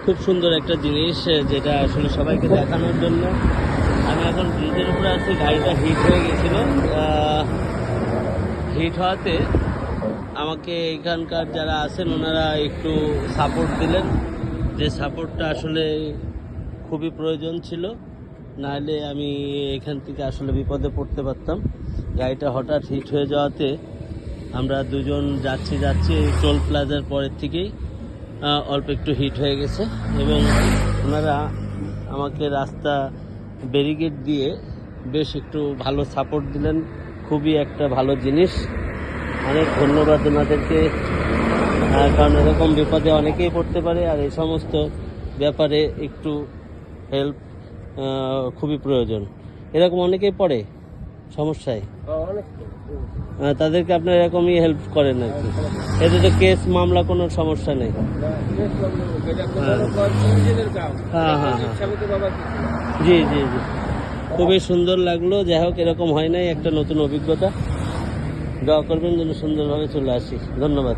খুব সুন্দর একটা জিনিস, যেটা আসলে সবাইকে দেখানোর জন্য। আমি এখন ব্রিজের উপরে আছি, গাড়িটা হিট হয়ে গেছিলো। হিট হওয়াতে আমাকে এখানকার যারা আছেন ওনারা একটু সাপোর্ট দিলেন, যে সাপোর্টটা আসলে খুবই প্রয়োজন ছিল, নাহলে আমি এখান থেকে আসলে বিপদে পড়তে পারতাম। গাড়িটা হঠাৎ হিট হয়ে যাওয়াতে আমরা দুজন যাচ্ছি টোল প্লাজার পরের থেকেই অল্প একটু হিট হয়ে গেছে, এবং ওনারা আমাকে রাস্তা ব্যারিকেড দিয়ে বেশ একটু ভালো সাপোর্ট দিলেন। খুবই একটা ভালো জিনিস, অনেক ধন্যবাদ ওনাদেরকে। কারণ এরকম বিপদে অনেকেই পড়তে পারে, আর এই সমস্ত ব্যাপারে একটু হেল্প খুবই প্রয়োজন। এরকম অনেকেই পড়ে সমস্যায়, তাদেরকে আপনার এরকমই হেল্প করেন আর কি। এতে তো কেস মামলা কোনো সমস্যা নেই। হ্যাঁ হ্যাঁ হ্যাঁ, জি জি জি, খুবই সুন্দর লাগলো। যাই হোক, এরকম হয় নাই, একটা নতুন অভিজ্ঞতা। দোয়া করবেন যেন সুন্দরভাবে চলে আসি। ধন্যবাদ।